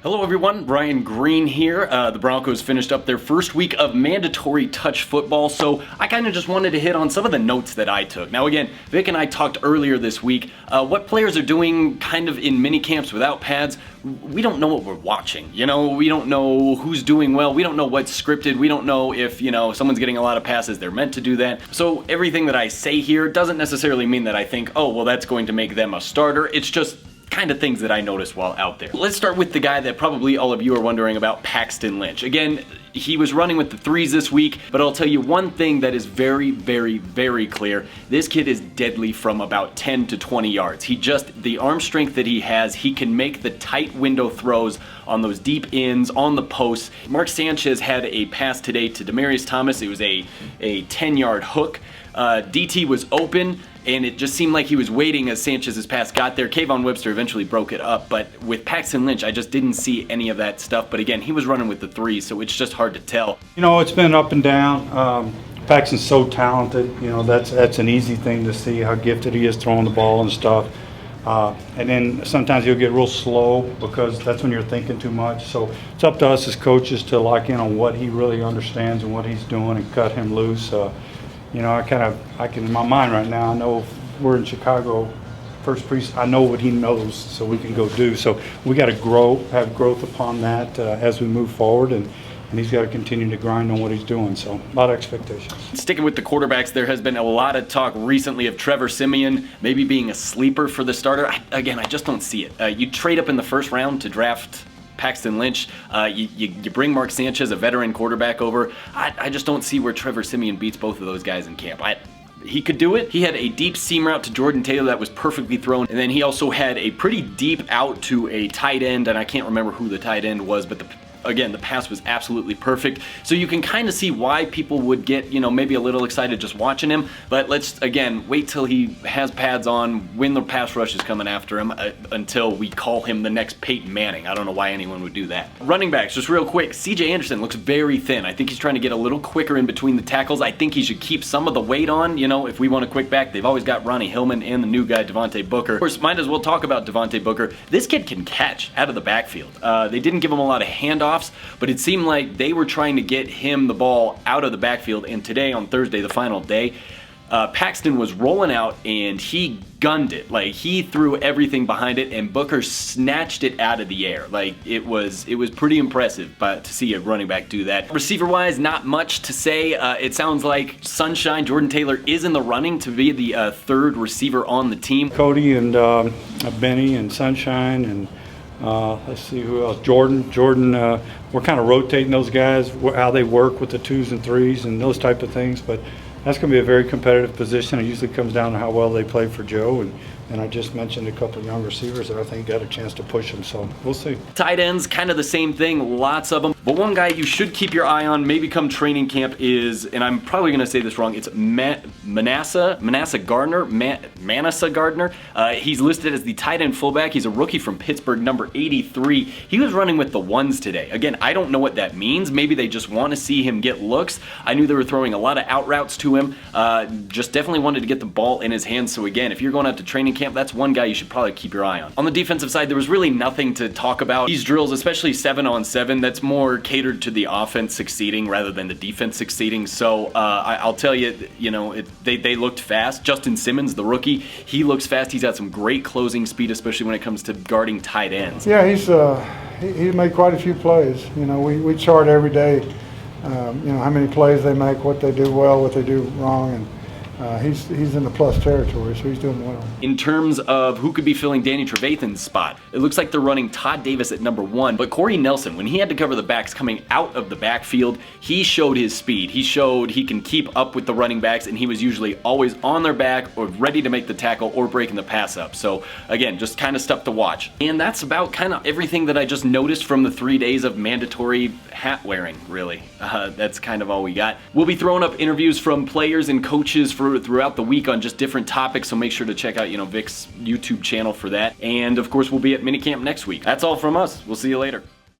Hello everyone, Brian Greene here. The Broncos finished up their first week of mandatory touch football, so I kind of just wanted to hit on some of the notes that I took. Now again, Vic and I talked earlier this week, what players are doing kind of in minicamps without pads. We don't know what we're watching, we don't know who's doing well, we don't know what's scripted, we don't know if, someone's getting a lot of passes, they're meant to do that. So everything that I say here doesn't necessarily mean that I think, oh, well that's going to make them a starter. It's just kind of things that I noticed while out there. Let's start with the guy that probably all of you are wondering about, Paxton Lynch. Again, he was running with the threes this week, but I'll tell you one thing that is very, very, very clear. This kid is deadly from about 10 to 20 yards. The arm strength that he has, he can make the tight window throws on those deep ends, on the posts. Mark Sanchez had a pass today to Demaryius Thomas. It was a 10-yard hook. DT was open, and it just seemed like he was waiting as Sanchez's pass got there. Kayvon Webster eventually broke it up, but with Paxton Lynch, I just didn't see any of that stuff. But again, he was running with the threes, so it's just hard to tell. It's been up and down. Paxton's so talented. That's an easy thing to see how gifted he is throwing the ball and stuff. And then sometimes he'll get real slow because that's when you're thinking too much. So it's up to us as coaches to lock in on what he really understands and what he's doing and cut him loose. I can in my mind right now, I know if we're in Chicago, first preseason, I know what he knows, so we can go do. So we got to have growth upon that as we move forward, and he's got to continue to grind on what he's doing. So a lot of expectations. Sticking with the quarterbacks, there has been a lot of talk recently of Trevor Siemian maybe being a sleeper for the starter. I just don't see it. You trade up in the first round to draft Paxton Lynch, you bring Mark Sanchez, a veteran quarterback, over. I just don't see where Trevor Siemian beats both of those guys in camp. He could do it. He had a deep seam route to Jordan Taylor that was perfectly thrown, and then he also had a pretty deep out to a tight end, and I can't remember who the tight end was, but again, the pass was absolutely perfect. So you can kind of see why people would get, maybe a little excited just watching him. But let's, again, wait till he has pads on, when the pass rush is coming after him, until we call him the next Peyton Manning. I don't know why anyone would do that. Running backs, just real quick, CJ Anderson looks very thin. I think he's trying to get a little quicker in between the tackles. I think he should keep some of the weight on, if we want a quick back. They've always got Ronnie Hillman and the new guy, Devontae Booker. Of course, might as well talk about Devontae Booker. This kid can catch out of the backfield. They didn't give him a lot of handoffs, but it seemed like they were trying to get him the ball out of the backfield. And today, on Thursday, the final day, Paxton was rolling out and he gunned it. Like, he threw everything behind it, and Booker snatched it out of the air. Like, it was pretty impressive to see a running back do that. Receiver-wise, not much to say. It sounds like Sunshine, Jordan Taylor, is in the running to be the third receiver on the team. Cody and Benny and Sunshine and let's see who else. Jordan, we're kind of rotating those guys, how they work with the 2s and 3s and those type of things. But that's going to be a very competitive position. It usually comes down to how well they play for Joe. And I just mentioned a couple of young receivers that I think got a chance to push them, so we'll see. Tight ends, kind of the same thing, lots of them. But one guy you should keep your eye on, maybe come training camp, is, and I'm probably going to say this wrong, it's Manasseh Gardner. He's listed as the tight end fullback. He's a rookie from Pittsburgh, number 83. He was running with the ones today. Again, I don't know what that means. Maybe they just want to see him get looks. I knew they were throwing a lot of out routes to him. Just definitely wanted to get the ball in his hands. So again, if you're going out to training camp, that's one guy you should probably keep your eye on. On the defensive side, there was really nothing to talk about. These drills, especially 7-on-7, that's more catered to the offense succeeding rather than the defense succeeding. So I'll tell you, they looked fast. Justin Simmons, the rookie, he looks fast. He's got some great closing speed, especially when it comes to guarding tight ends. Yeah, he made quite a few plays. We chart every day, how many plays they make, what they do well, what they do wrong, and he's in the plus territory, so he's doing well. In terms of who could be filling Danny Trevathan's spot, it looks like they're running Todd Davis at number 1, but Corey Nelson, when he had to cover the backs coming out of the backfield, he showed his speed. He showed he can keep up with the running backs, and he was usually always on their back or ready to make the tackle or breaking the pass up. So again, just kind of stuff to watch. And that's about kind of everything that I just noticed from the 3 days of mandatory hat wearing, really. That's kind of all we got. We'll be throwing up interviews from players and coaches throughout the week on just different topics, so make sure to check out Vic's YouTube channel for that. And of course, we'll be at Minicamp next week. That's all from us. We'll see you later.